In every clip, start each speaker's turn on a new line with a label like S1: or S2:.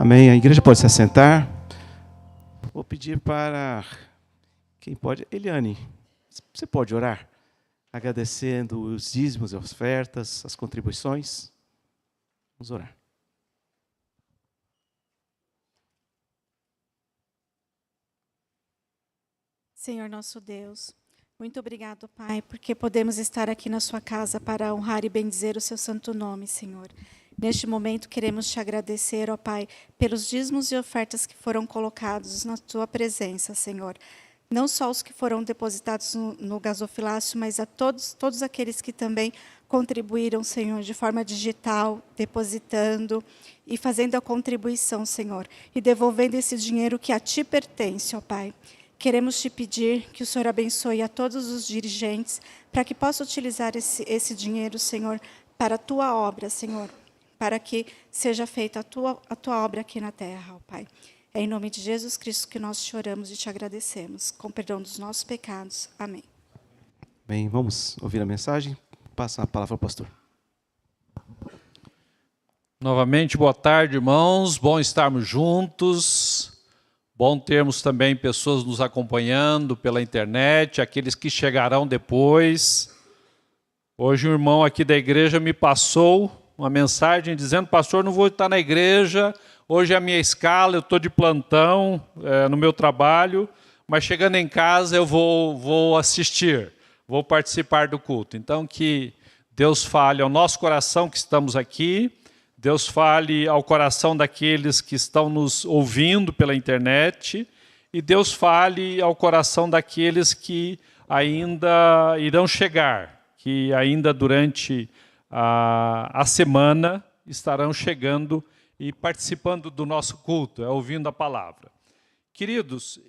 S1: Amém. A igreja pode se assentar. Vou pedir para quem pode. Eliane, você pode orar? Agradecendo os dízimos, as ofertas, as contribuições. Vamos orar.
S2: Senhor nosso Deus, muito obrigado, Pai, porque podemos estar aqui na sua casa para honrar e bendizer o seu santo nome, Senhor. Neste momento queremos te agradecer, ó Pai, pelos dízimos e ofertas que foram colocados na tua presença, Senhor. Não só os que foram depositados no gasofilácio, mas a todos aqueles que também contribuíram, Senhor, de forma digital, depositando e fazendo a contribuição, Senhor, e devolvendo esse dinheiro que a ti pertence, ó Pai. Queremos te pedir que o Senhor abençoe a todos os dirigentes para que possa utilizar esse dinheiro, Senhor, para a tua obra, Senhor, para que seja feita a tua obra aqui na terra, ó Pai. É em nome de Jesus Cristo que nós te oramos e te agradecemos, com perdão dos nossos pecados. Amém.
S1: Bem, vamos ouvir a mensagem. Passa a palavra ao pastor.
S3: Novamente, boa tarde, irmãos. Bom estarmos juntos. Bom termos também pessoas nos acompanhando pela internet, aqueles que chegarão depois. Hoje um irmão aqui da igreja me passou uma mensagem dizendo: pastor, não vou estar na igreja, hoje é a minha escala, eu estou de plantão no meu trabalho, mas chegando em casa eu vou assistir, vou participar do culto. Então que Deus fale ao nosso coração que estamos aqui, Deus fale ao coração daqueles que estão nos ouvindo pela internet e Deus fale ao coração daqueles que ainda irão chegar, que ainda durante a semana estarão chegando e participando do nosso culto, ouvindo a palavra. Queridos,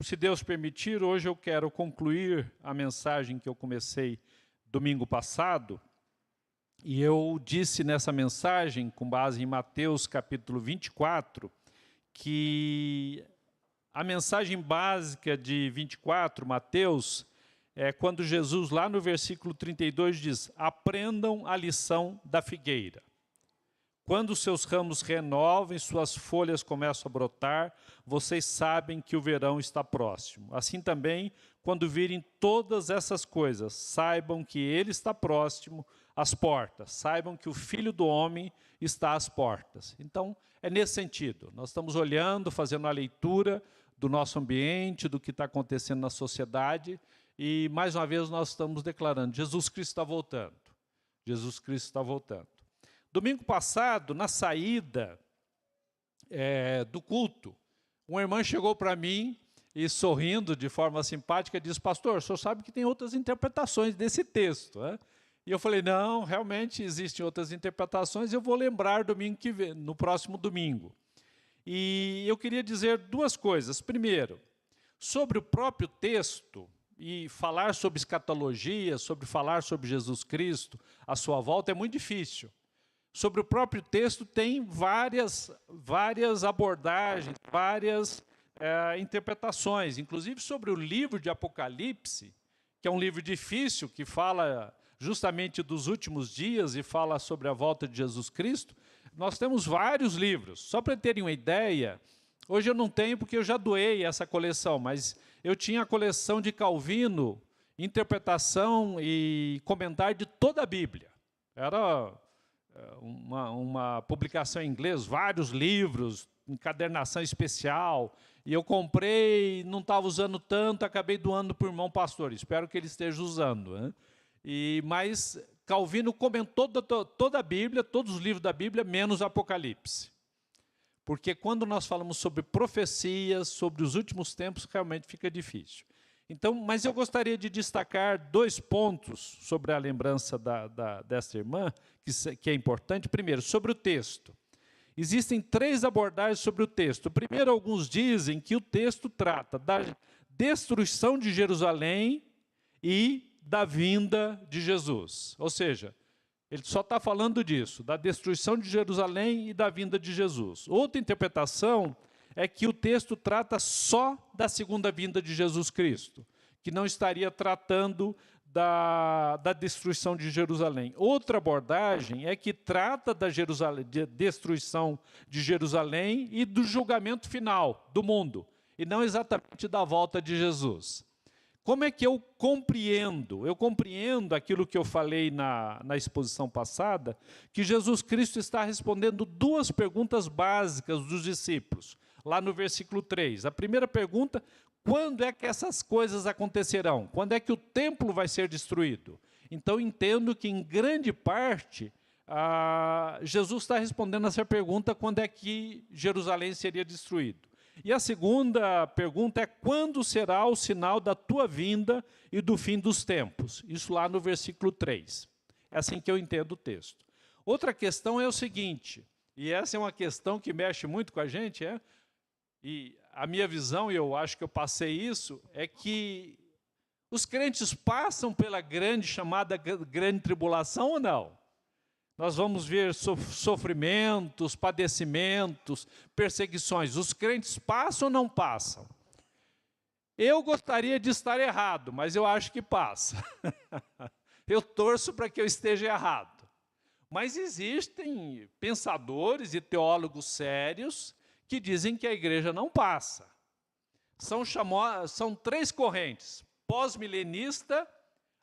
S3: se Deus permitir, hoje eu quero concluir a mensagem que eu comecei domingo passado. E eu disse nessa mensagem, com base em Mateus capítulo 24, que a mensagem básica de 24, Mateus, é quando Jesus, lá no versículo 32, diz: aprendam a lição da figueira. Quando os seus ramos renovam e suas folhas começam a brotar, vocês sabem que o verão está próximo. Assim também, quando virem todas essas coisas, saibam que ele está próximo às portas. Saibam que o Filho do Homem está às portas. Então, é nesse sentido. Nós estamos olhando, fazendo a leitura do nosso ambiente, do que está acontecendo na sociedade, e, mais uma vez, nós estamos declarando: Jesus Cristo está voltando. Jesus Cristo está voltando. Domingo passado, na saída do culto, uma irmã chegou para mim e, sorrindo de forma simpática, disse: pastor, o senhor sabe que tem outras interpretações desse texto, né? E eu falei: não, realmente existem outras interpretações, eu vou lembrar no próximo domingo. E eu queria dizer duas coisas. Primeiro, sobre o próprio texto, e falar sobre escatologia, falar sobre Jesus Cristo, a sua volta, é muito difícil. Sobre o próprio texto tem várias abordagens, várias interpretações, inclusive sobre o livro de Apocalipse, que é um livro difícil, que fala justamente dos últimos dias e fala sobre a volta de Jesus Cristo. Nós temos vários livros. Só para terem uma ideia, hoje eu não tenho porque eu já doei essa coleção, mas eu tinha a coleção de Calvino, interpretação e comentário de toda a Bíblia. Era uma publicação em inglês, vários livros, encadernação especial, e eu comprei, não estava usando tanto, acabei doando para o irmão pastor. Espero que ele esteja usando, né? Mas Calvino comentou toda a Bíblia, todos os livros da Bíblia, menos Apocalipse. Porque quando nós falamos sobre profecias, sobre os últimos tempos, realmente fica difícil. Então, mas eu gostaria de destacar dois pontos sobre a lembrança dessa irmã, que é importante. Primeiro, sobre o texto. Existem três abordagens sobre o texto. Primeiro, alguns dizem que o texto trata da destruição de Jerusalém e da vinda de Jesus. Ou seja, ele só está falando disso, da destruição de Jerusalém e da vinda de Jesus. Outra interpretação é que o texto trata só da segunda vinda de Jesus Cristo, que não estaria tratando da destruição de Jerusalém. Outra abordagem é que trata da destruição de Jerusalém e do julgamento final do mundo, e não exatamente da volta de Jesus. Como é que eu compreendo? Eu compreendo aquilo que eu falei na exposição passada, que Jesus Cristo está respondendo duas perguntas básicas dos discípulos, lá no versículo 3. A primeira pergunta: quando é que essas coisas acontecerão? Quando é que o templo vai ser destruído? Então, entendo que, em grande parte, Jesus está respondendo essa pergunta: quando é que Jerusalém seria destruído? E a segunda pergunta é: quando será o sinal da tua vinda e do fim dos tempos? Isso lá no versículo 3. É assim que eu entendo o texto. Outra questão é o seguinte, e essa é uma questão que mexe muito com a gente, e a minha visão, e eu acho que eu passei isso, é que os crentes passam pela chamada grande tribulação ou não? Nós vamos ver sofrimentos, padecimentos, perseguições. Os crentes passam ou não passam? Eu gostaria de estar errado, mas eu acho que passa. Eu torço para que eu esteja errado. Mas existem pensadores e teólogos sérios que dizem que a igreja não passa. São três correntes: pós-milenista,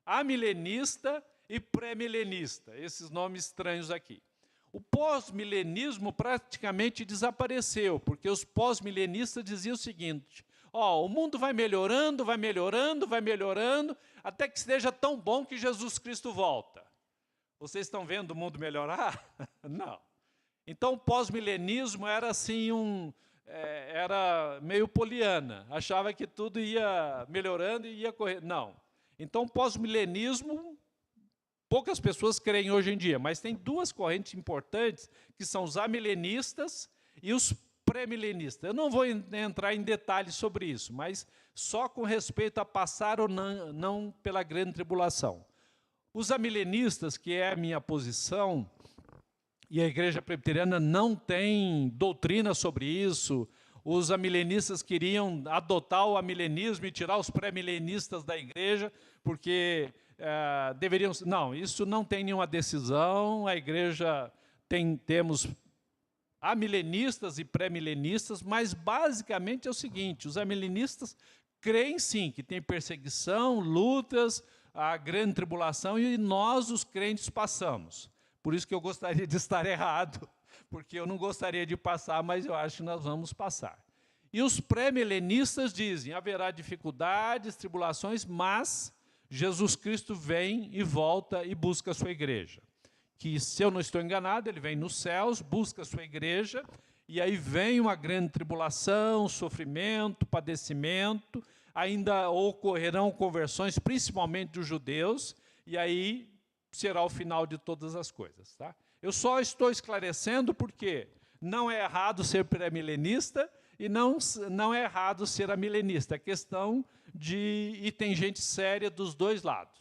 S3: amilenista e pré-milenista, esses nomes estranhos aqui. O pós-milenismo praticamente desapareceu, porque os pós-milenistas diziam o seguinte: o mundo vai melhorando, vai melhorando, vai melhorando, até que esteja tão bom que Jesus Cristo volta. Vocês estão vendo o mundo melhorar? Não. Então o pós-milenismo era assim era meio poliana, achava que tudo ia melhorando e ia correr. Não. Então o pós-milenismo, poucas pessoas creem hoje em dia, mas tem duas correntes importantes, que são os amilenistas e os pré-milenistas. Eu não vou entrar em detalhes sobre isso, mas só com respeito a passar ou não pela grande tribulação. Os amilenistas, que é a minha posição, e a Igreja Presbiteriana não tem doutrina sobre isso. Os amilenistas queriam adotar o amilenismo e tirar os pré-milenistas da igreja, porque deveriam... Não, isso não tem nenhuma decisão. A igreja temos amilenistas e pré-milenistas, mas basicamente é o seguinte: os amilenistas creem sim que tem perseguição, lutas, a grande tribulação, e nós, os crentes, passamos. Por isso que eu gostaria de estar errado, porque eu não gostaria de passar, mas eu acho que nós vamos passar. E os pré-milenistas dizem: haverá dificuldades, tribulações, mas Jesus Cristo vem e volta e busca a sua igreja. Que, se eu não estou enganado, ele vem nos céus, busca a sua igreja, e aí vem uma grande tribulação, sofrimento, padecimento, ainda ocorrerão conversões, principalmente dos judeus, e aí será o final de todas as coisas. Tá? Eu só estou esclarecendo porque não é errado ser pré-milenista e não é errado ser amilenista. É questão de... E tem gente séria dos dois lados.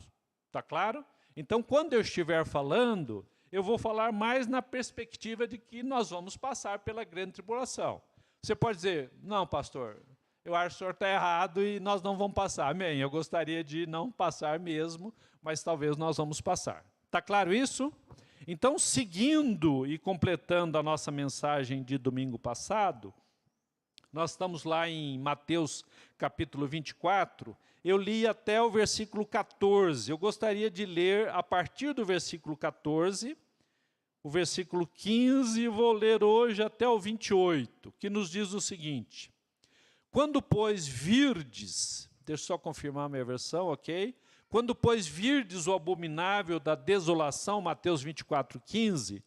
S3: Está claro? Então, quando eu estiver falando, eu vou falar mais na perspectiva de que nós vamos passar pela grande tribulação. Você pode dizer: não, pastor, eu acho que o senhor está errado e nós não vamos passar. Amém. Eu gostaria de não passar mesmo, mas talvez nós vamos passar. Está claro isso? Então, seguindo e completando a nossa mensagem de domingo passado, nós estamos lá em Mateus capítulo 24, eu li até o versículo 14. Eu gostaria de ler a partir do versículo 14, o versículo 15, e vou ler hoje até o 28, que nos diz o seguinte: quando, pois, virdes, deixa eu só confirmar a minha versão, ok? Quando, pois, virdes o abominável da desolação, Mateus 24, 15,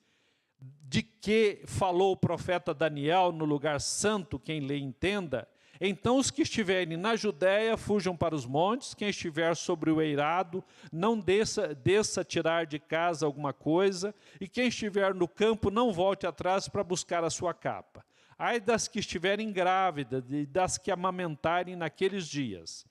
S3: de que falou o profeta Daniel no lugar santo, quem lê entenda, então os que estiverem na Judéia fujam para os montes, quem estiver sobre o eirado não desça tirar de casa alguma coisa, e quem estiver no campo não volte atrás para buscar a sua capa. Ai das que estiverem grávidas e das que amamentarem naqueles dias.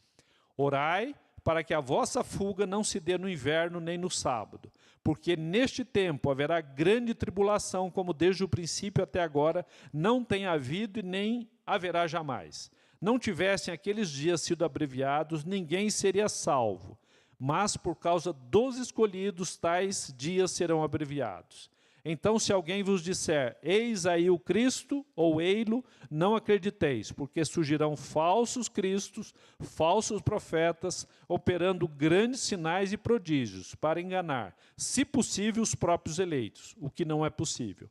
S3: Orai para que a vossa fuga não se dê no inverno nem no sábado, porque neste tempo haverá grande tribulação, como desde o princípio até agora não tem havido e nem haverá jamais. Não tivessem aqueles dias sido abreviados, ninguém seria salvo. mas por causa dos escolhidos, tais dias serão abreviados. Então, se alguém vos disser, eis aí o Cristo, ou ei-lo, não acrediteis, porque surgirão falsos cristos, falsos profetas, operando grandes sinais e prodígios, para enganar, se possível, os próprios eleitos, o que não é possível.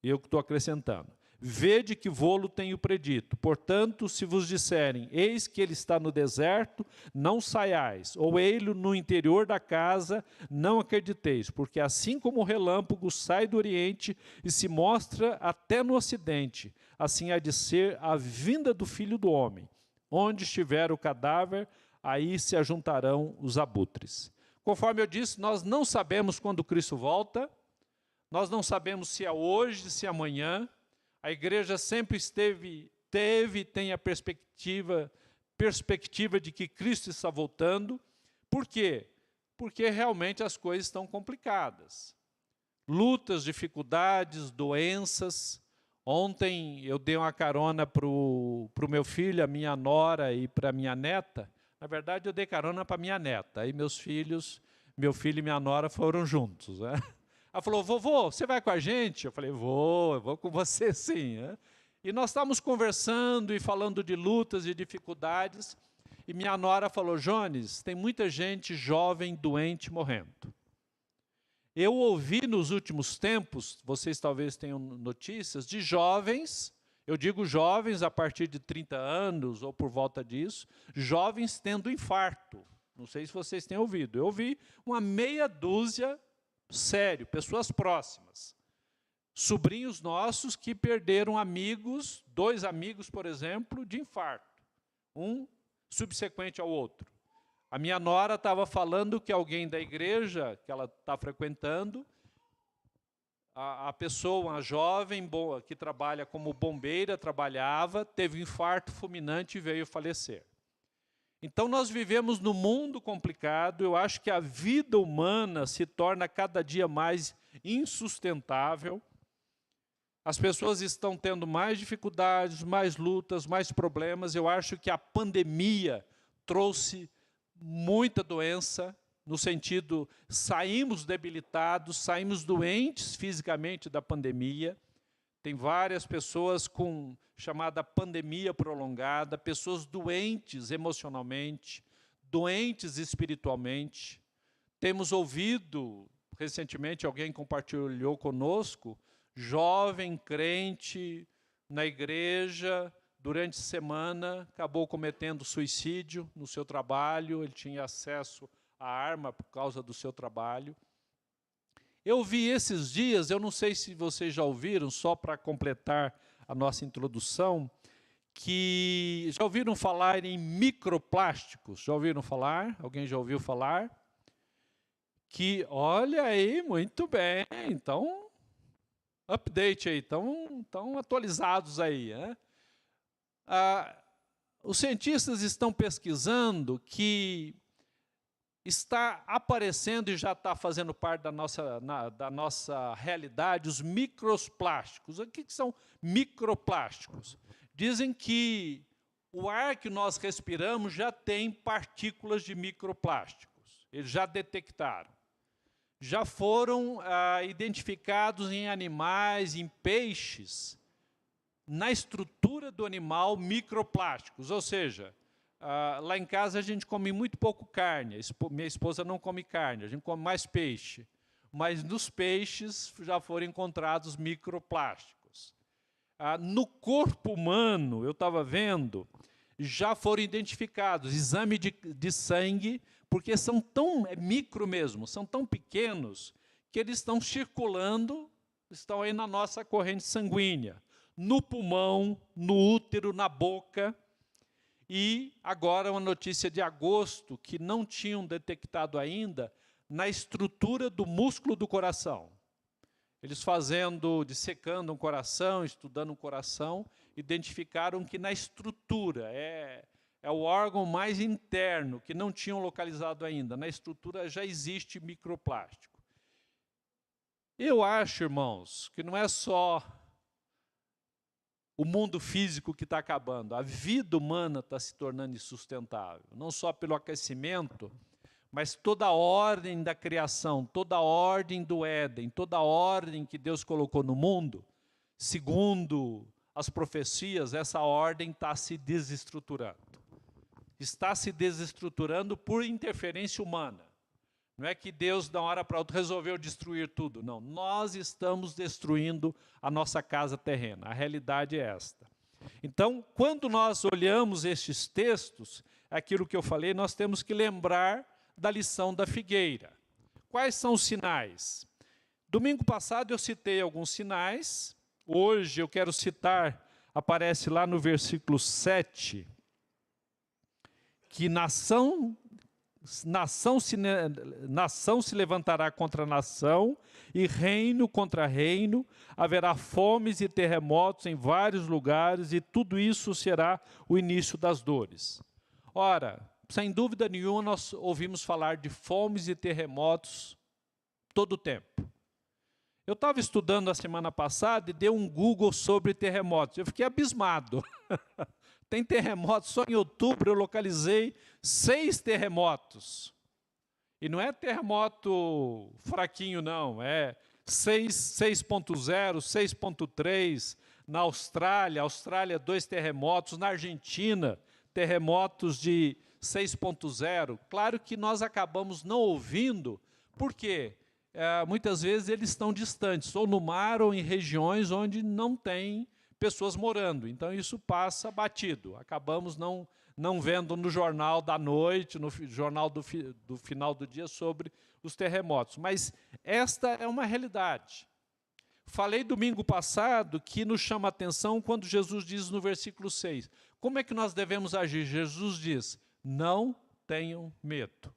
S3: Eu que estou acrescentando. Vede que vô-lo tenho predito. Portanto, se vos disserem, eis que ele está no deserto, não saiais, ou ei-lo no interior da casa, não acrediteis, porque assim como o relâmpago sai do oriente e se mostra até no ocidente, assim há de ser a vinda do Filho do Homem. Onde estiver o cadáver, aí se ajuntarão os abutres. Conforme eu disse, nós não sabemos quando Cristo volta, nós não sabemos se é hoje, se é amanhã. A igreja sempre teve e tem a perspectiva de que Cristo está voltando. Por quê? Porque realmente as coisas estão complicadas. Lutas, dificuldades, doenças. Ontem eu dei uma carona para o meu filho, a minha nora e para a minha neta. Na verdade, eu dei carona para a minha neta. Aí meu filho e minha nora foram juntos, né? Ela falou, vovô, você vai com a gente? Eu falei, eu vou com você sim. E nós estávamos conversando e falando de lutas e dificuldades, e minha nora falou, Jones, tem muita gente jovem, doente, morrendo. Eu ouvi nos últimos tempos, vocês talvez tenham notícias, de jovens, eu digo jovens a partir de 30 anos ou por volta disso, jovens tendo infarto. Não sei se vocês têm ouvido. Eu ouvi uma meia dúzia. Sério, pessoas próximas. Sobrinhos nossos que perderam amigos, 2 amigos, por exemplo, de infarto. Um subsequente ao outro. A minha nora estava falando que alguém da igreja que ela está frequentando, a pessoa, uma jovem boa, que trabalha como bombeira, teve um infarto fulminante e veio falecer. Então nós vivemos num mundo complicado, eu acho que a vida humana se torna cada dia mais insustentável. As pessoas estão tendo mais dificuldades, mais lutas, mais problemas. Eu acho que a pandemia trouxe muita doença, no sentido, saímos debilitados, saímos doentes fisicamente da pandemia. Tem várias pessoas com chamada pandemia prolongada, pessoas doentes emocionalmente, doentes espiritualmente. Temos ouvido, recentemente alguém compartilhou conosco, jovem crente na igreja, durante a semana, acabou cometendo suicídio no seu trabalho, ele tinha acesso à arma por causa do seu trabalho. Eu vi esses dias, eu não sei se vocês já ouviram, só para completar a nossa introdução, que já ouviram falar em microplásticos? Já ouviram falar? Alguém já ouviu falar? Que, olha aí, muito bem, então, update aí, estão atualizados aí. Né? Os cientistas estão pesquisando que está aparecendo e já está fazendo parte da nossa realidade os microplásticos. O que são microplásticos? Dizem que o ar que nós respiramos já tem partículas de microplásticos. Eles já detectaram. Já foram identificados em animais, em peixes, na estrutura do animal, microplásticos, ou seja, lá em casa a gente come muito pouco carne, minha esposa não come carne, a gente come mais peixe. Mas nos peixes já foram encontrados microplásticos. No corpo humano, eu estava vendo, já foram identificados exame de sangue, porque são tão micro mesmo, são tão pequenos, que eles estão circulando, estão aí na nossa corrente sanguínea, no pulmão, no útero, na boca. E agora uma notícia de agosto, que não tinham detectado ainda, na estrutura do músculo do coração. Eles dissecando um coração, estudando um coração, identificaram que na estrutura, é o órgão mais interno, que não tinham localizado ainda, na estrutura já existe microplástico. Eu acho, irmãos, que não é só o mundo físico que está acabando, a vida humana está se tornando insustentável, não só pelo aquecimento, Mas toda a ordem da criação, toda a ordem do Éden, toda a ordem que Deus colocou no mundo, segundo as profecias, essa ordem está se desestruturando. Está se desestruturando por interferência humana. Não é que Deus, de uma hora para outra, resolveu destruir tudo. Não, nós estamos destruindo a nossa casa terrena. A realidade é esta. Então, quando nós olhamos estes textos, aquilo que eu falei, nós temos que lembrar da lição da figueira. Quais são os sinais? Domingo passado eu citei alguns sinais. Hoje eu quero citar, aparece lá no versículo 7, que nação se levantará contra nação e reino contra reino, haverá fomes e terremotos em vários lugares e tudo isso será o início das dores. Ora, sem dúvida nenhuma nós ouvimos falar de fomes e terremotos todo o tempo. Eu estava estudando a semana passada e dei um Google sobre terremotos. Eu fiquei abismado. Tem terremotos, só em outubro eu localizei 6 terremotos. E não é terremoto fraquinho, não. É 6.0, 6.3. Na Austrália 2 terremotos. Na Argentina, terremotos de 6.0. Claro que nós acabamos não ouvindo, por quê? Muitas vezes eles estão distantes, ou no mar ou em regiões onde não tem pessoas morando. Então isso passa batido. Acabamos não vendo no jornal da noite, no jornal do final do dia sobre os terremotos. Mas esta é uma realidade. Falei domingo passado que nos chama a atenção quando Jesus diz no versículo 6. Como é que nós devemos agir? Jesus diz, não tenham medo.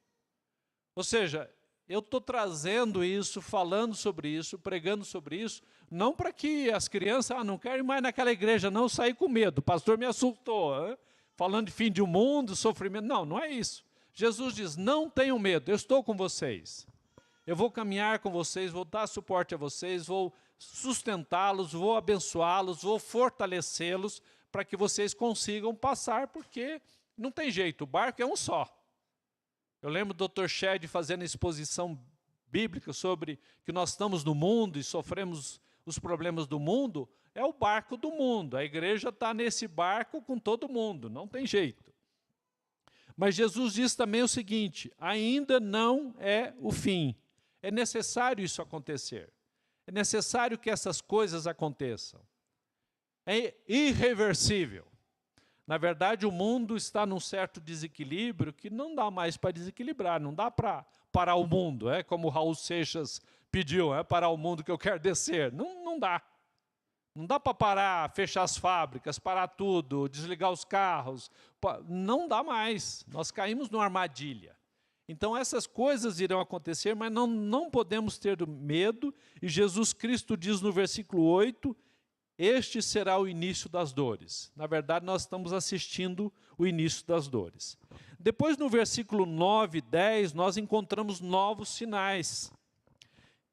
S3: Ou seja, eu estou trazendo isso, falando sobre isso, pregando sobre isso, não para que as crianças, não querem ir mais naquela igreja, não, sair com medo. O pastor me assustou, hein? Falando de fim de mundo, sofrimento. Não, não é isso. Jesus diz, não tenham medo, eu estou com vocês. Eu vou caminhar com vocês, vou dar suporte a vocês, vou sustentá-los, vou abençoá-los, vou fortalecê-los para que vocês consigam passar, porque não tem jeito, o barco é um só. Eu lembro do Dr. Shedd fazendo exposição bíblica sobre que nós estamos no mundo e sofremos os problemas do mundo, é o barco do mundo. A igreja está nesse barco com todo mundo, não tem jeito. Mas Jesus diz também o seguinte, ainda não é o fim. É necessário isso acontecer. É necessário que essas coisas aconteçam. É irreversível. Na verdade, o mundo está num certo desequilíbrio que não dá mais para desequilibrar, não dá para parar o mundo, como o Raul Seixas pediu, parar o mundo que eu quero descer. Não dá. Não dá para parar, fechar as fábricas, parar tudo, desligar os carros. Não dá mais. Nós caímos numa armadilha. Então essas coisas irão acontecer, mas não podemos ter medo. E Jesus Cristo diz no versículo 8, este será o início das dores. Na verdade, nós estamos assistindo o início das dores. Depois, no versículo 9 e 10, nós encontramos novos sinais,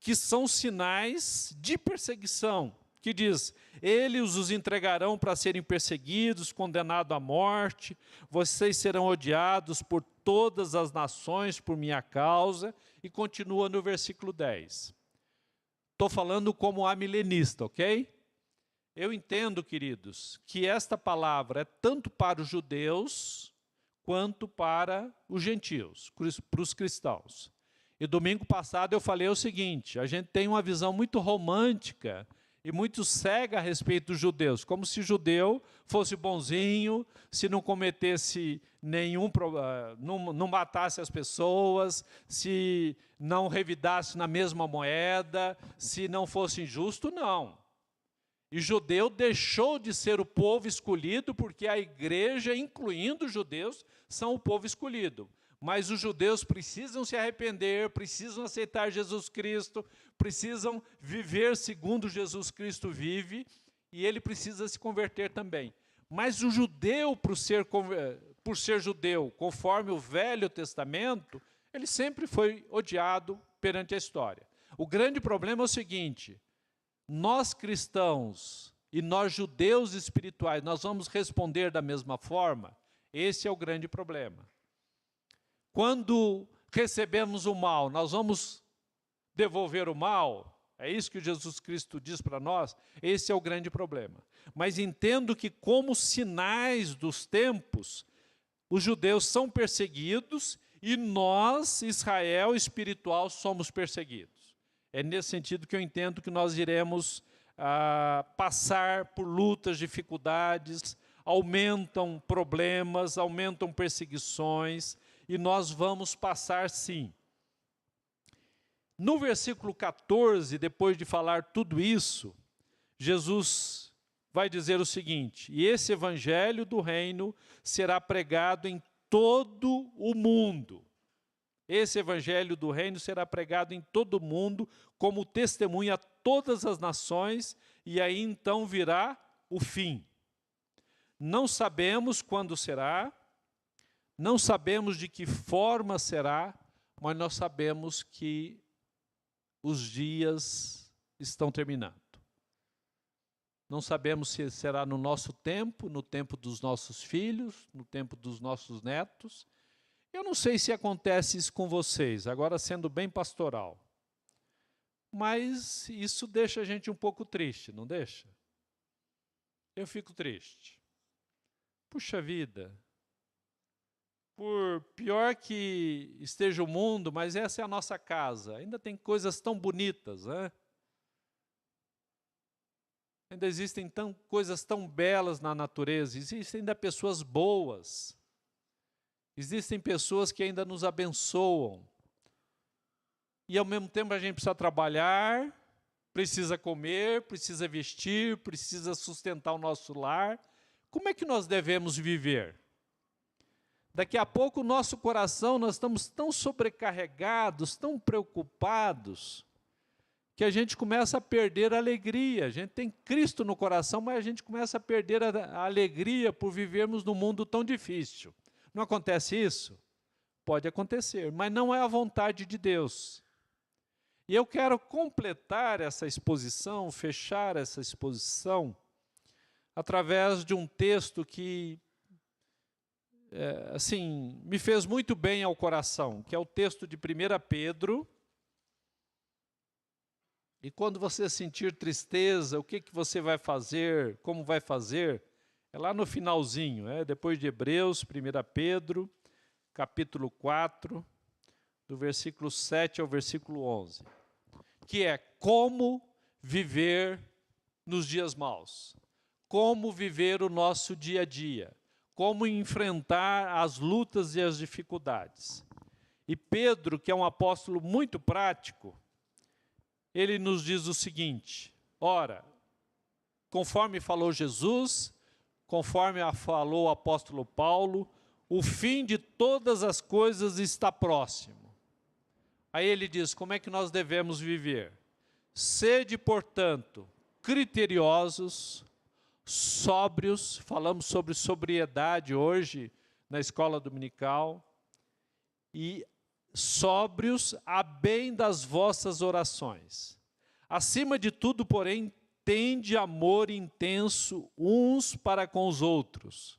S3: que são sinais de perseguição, que diz, eles os entregarão para serem perseguidos, condenados à morte, vocês serão odiados por todas as nações por minha causa, e continua no versículo 10. Estou falando como amilenista, ok? Eu entendo, queridos, que esta palavra é tanto para os judeus quanto para os gentios, para os cristãos. E domingo passado eu falei o seguinte, a gente tem uma visão muito romântica e muito cega a respeito dos judeus, como se judeu fosse bonzinho, se não cometesse não matasse as pessoas, se não revidasse na mesma moeda, se não fosse injusto, não. E judeu deixou de ser o povo escolhido porque a igreja, incluindo os judeus, são o povo escolhido. Mas os judeus precisam se arrepender, precisam aceitar Jesus Cristo, precisam viver segundo Jesus Cristo vive, e ele precisa se converter também. Mas o judeu, por ser judeu, conforme o Velho Testamento, ele sempre foi odiado perante a história. O grande problema é o seguinte, nós cristãos e nós judeus espirituais, nós vamos responder da mesma forma? Esse é o grande problema. Quando recebemos o mal, nós vamos devolver o mal? É isso que Jesus Cristo diz para nós? Esse é o grande problema. Mas entendo que, como sinais dos tempos, os judeus são perseguidos e nós, Israel espiritual, somos perseguidos. É nesse sentido que eu entendo que nós iremos passar por lutas, dificuldades, aumentam problemas, aumentam perseguições, e nós vamos passar sim. No versículo 14, depois de falar tudo isso, Jesus vai dizer o seguinte: e esse evangelho do reino será pregado em todo o mundo. Esse evangelho do reino será pregado em todo o mundo como testemunha a todas as nações, e aí então virá o fim. Não sabemos quando será, não sabemos de que forma será, mas nós sabemos que os dias estão terminando. Não sabemos se será no nosso tempo, no tempo dos nossos filhos, no tempo dos nossos netos. Eu não sei se acontece isso com vocês, agora sendo bem pastoral. Mas isso deixa a gente um pouco triste, não deixa? Eu fico triste. Puxa vida, por pior que esteja o mundo, mas essa é a nossa casa. Ainda tem coisas tão bonitas, né? Ainda existem coisas tão belas na natureza, existem ainda pessoas boas. Existem pessoas que ainda nos abençoam. E ao mesmo tempo a gente precisa trabalhar, precisa comer, precisa vestir, precisa sustentar o nosso lar. Como é que nós devemos viver? Daqui a pouco o nosso coração, nós estamos tão sobrecarregados, tão preocupados, que a gente começa a perder a alegria. A gente tem Cristo no coração, mas a gente começa a perder a alegria por vivermos num mundo tão difícil. Não acontece isso? Pode acontecer, mas não é a vontade de Deus. E eu quero completar essa exposição, fechar essa exposição, através de um texto que, me fez muito bem ao coração, que é o texto de 1 Pedro. E quando você sentir tristeza, o que você vai fazer, como vai fazer? É lá no finalzinho, depois de Hebreus, 1 Pedro, capítulo 4, do versículo 7 ao versículo 11, que é como viver nos dias maus, como viver o nosso dia a dia, como enfrentar as lutas e as dificuldades. E Pedro, que é um apóstolo muito prático, ele nos diz o seguinte: ora, conforme falou Jesus, conforme falou o apóstolo Paulo, o fim de todas as coisas está próximo. Aí ele diz, como é que nós devemos viver? Sede, portanto, criteriosos, sóbrios, falamos sobre sobriedade hoje na escola dominical, e sóbrios a bem das vossas orações. Acima de tudo, porém, tende amor intenso uns para com os outros.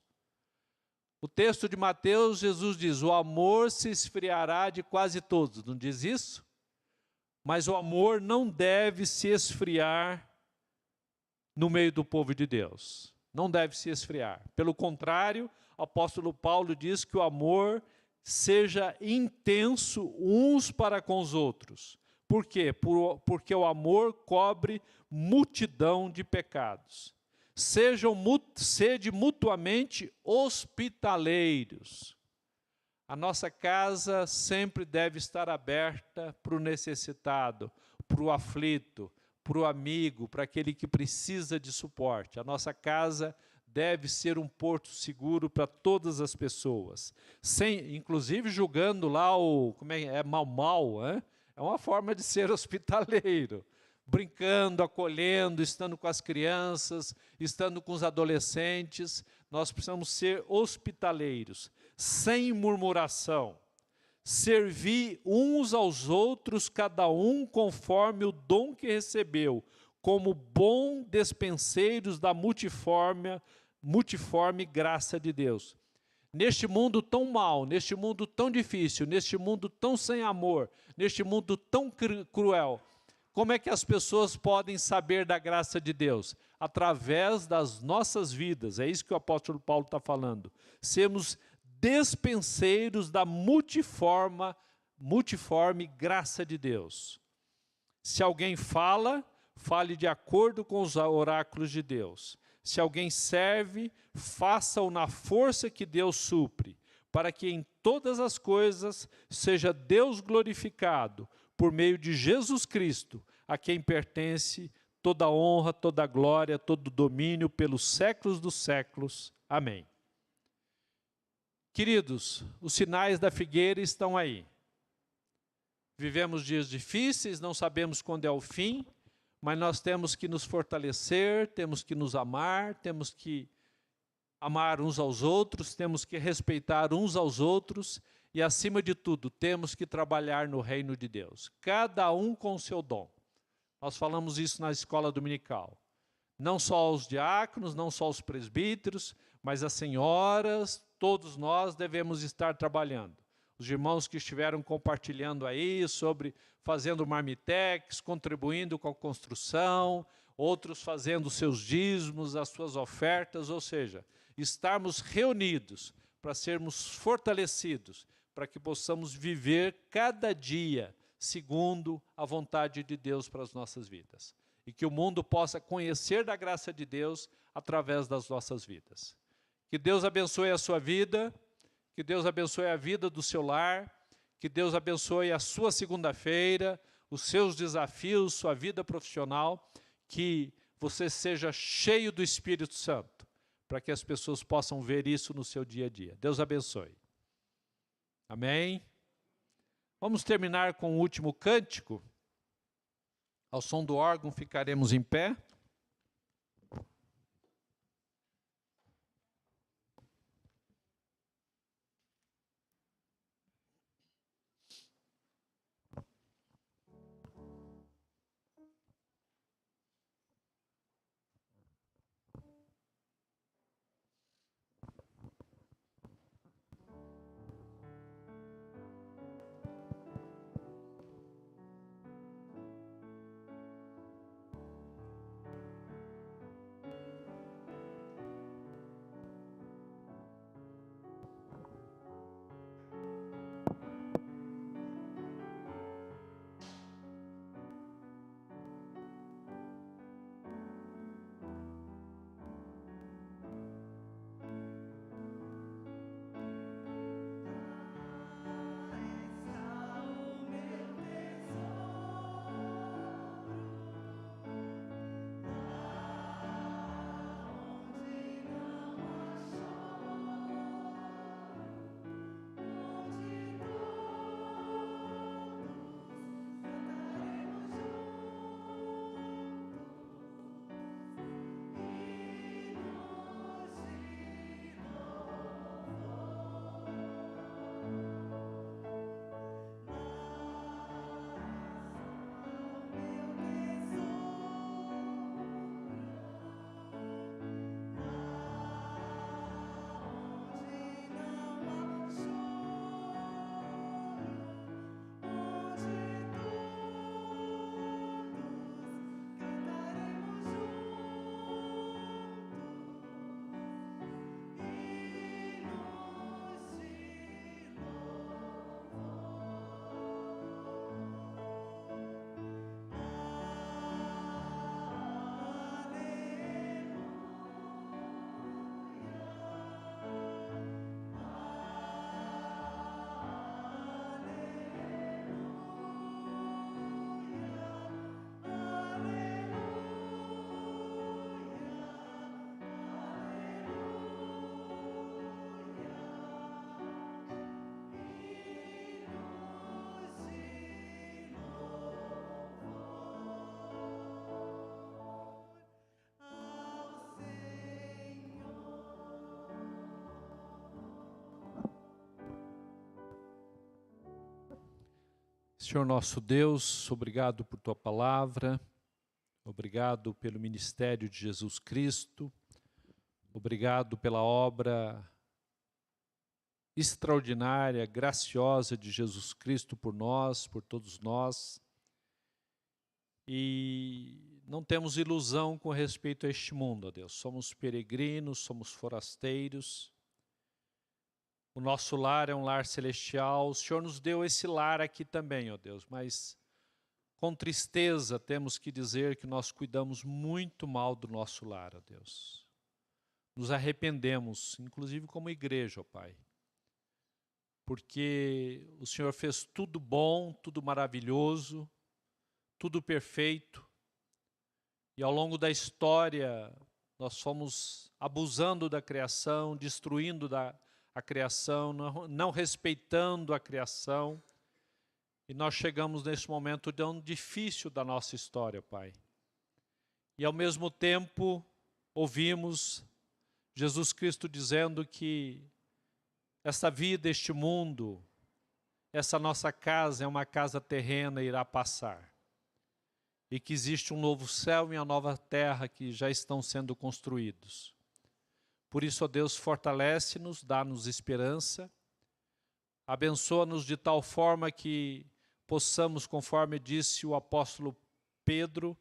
S3: O texto de Mateus, Jesus diz, o amor se esfriará de quase todos. Não diz isso? Mas o amor não deve se esfriar no meio do povo de Deus. Não deve se esfriar. Pelo contrário, o apóstolo Paulo diz que o amor seja intenso uns para com os outros. Por quê? Porque o amor cobre multidão de pecados. Sede mutuamente hospitaleiros. A nossa casa sempre deve estar aberta para o necessitado, para o aflito, para o amigo, para aquele que precisa de suporte. A nossa casa deve ser um porto seguro para todas as pessoas, inclusive julgando lá mal, né? É uma forma de ser hospitaleiro, brincando, acolhendo, estando com as crianças, estando com os adolescentes. Nós precisamos ser hospitaleiros, sem murmuração. Servir uns aos outros, cada um conforme o dom que recebeu, como bom despenseiros da multiforme graça de Deus. neste mundo tão mau, neste mundo tão difícil, neste mundo tão sem amor, neste mundo tão cruel, como é que as pessoas podem saber da graça de Deus? Através das nossas vidas, é isso que o apóstolo Paulo está falando. Sermos despenseiros da multiforme graça de Deus. Se alguém fala, fale de acordo com os oráculos de Deus. Se alguém serve, faça-o na força que Deus supre, para que em todas as coisas seja Deus glorificado, por meio de Jesus Cristo, a quem pertence toda honra, toda glória, todo domínio pelos séculos dos séculos. Amém. Queridos, os sinais da figueira estão aí. Vivemos dias difíceis, não sabemos quando é o fim, mas nós temos que nos fortalecer, temos que nos amar, temos que amar uns aos outros, temos que respeitar uns aos outros e, acima de tudo, temos que trabalhar no reino de Deus, cada um com o seu dom. Nós falamos isso na escola dominical. Não só os diáconos, não só os presbíteros, mas as senhoras, todos nós devemos estar trabalhando. Os irmãos que estiveram compartilhando aí sobre fazendo marmitex, contribuindo com a construção, outros fazendo seus dízimos, as suas ofertas, ou seja, estarmos reunidos para sermos fortalecidos, para que possamos viver cada dia segundo a vontade de Deus para as nossas vidas. E que o mundo possa conhecer da graça de Deus através das nossas vidas. Que Deus abençoe a sua vida, que Deus abençoe a vida do seu lar, que Deus abençoe a sua segunda-feira, os seus desafios, sua vida profissional, que você seja cheio do Espírito Santo, para que as pessoas possam ver isso no seu dia a dia. Deus abençoe. Amém? Vamos terminar com o último cântico. Ao som do órgão ficaremos em pé. Senhor nosso Deus, obrigado por Tua palavra, obrigado pelo ministério de Jesus Cristo, obrigado pela obra extraordinária, graciosa de Jesus Cristo por nós, por todos nós. E não temos ilusão com respeito a este mundo, ó Deus. Somos peregrinos, somos forasteiros. O nosso lar é um lar celestial. O Senhor nos deu esse lar aqui também, ó Deus, mas com tristeza temos que dizer que nós cuidamos muito mal do nosso lar, ó Deus. Nos arrependemos, inclusive como igreja, ó Pai, porque o Senhor fez tudo bom, tudo maravilhoso, tudo perfeito, e ao longo da história nós fomos abusando da criação, destruindo a criação, não respeitando a criação, e nós chegamos nesse momento tão difícil da nossa história, Pai. E ao mesmo tempo ouvimos Jesus Cristo dizendo que essa vida, este mundo, essa nossa casa é uma casa terrena e irá passar. E que existe um novo céu e uma nova terra que já estão sendo construídos. Por isso, ó Deus, fortalece-nos, dá-nos esperança, abençoa-nos de tal forma que possamos, conforme disse o apóstolo Pedro,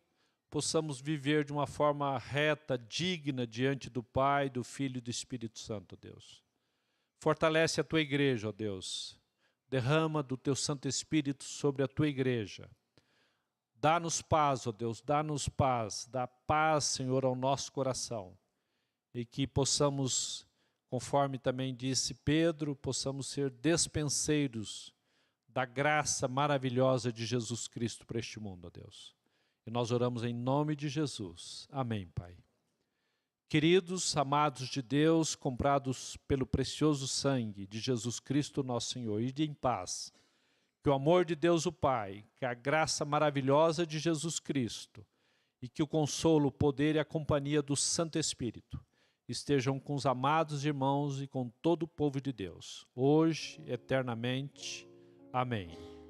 S3: possamos viver de uma forma reta, digna diante do Pai, do Filho e do Espírito Santo, ó Deus. Fortalece a tua igreja, ó Deus. Derrama do teu Santo Espírito sobre a tua igreja. Dá-nos paz, ó Deus, dá-nos paz. Dá paz, Senhor, ao nosso coração. E que possamos, conforme também disse Pedro, possamos ser despenseiros da graça maravilhosa de Jesus Cristo para este mundo, ó Deus. E nós oramos em nome de Jesus. Amém, Pai. Queridos, amados de Deus, comprados pelo precioso sangue de Jesus Cristo, nosso Senhor, ide em paz. Que o amor de Deus o Pai, que a graça maravilhosa de Jesus Cristo e que o consolo, o poder e a companhia do Santo Espírito estejam com os amados irmãos e com todo o povo de Deus, hoje, eternamente. Amém.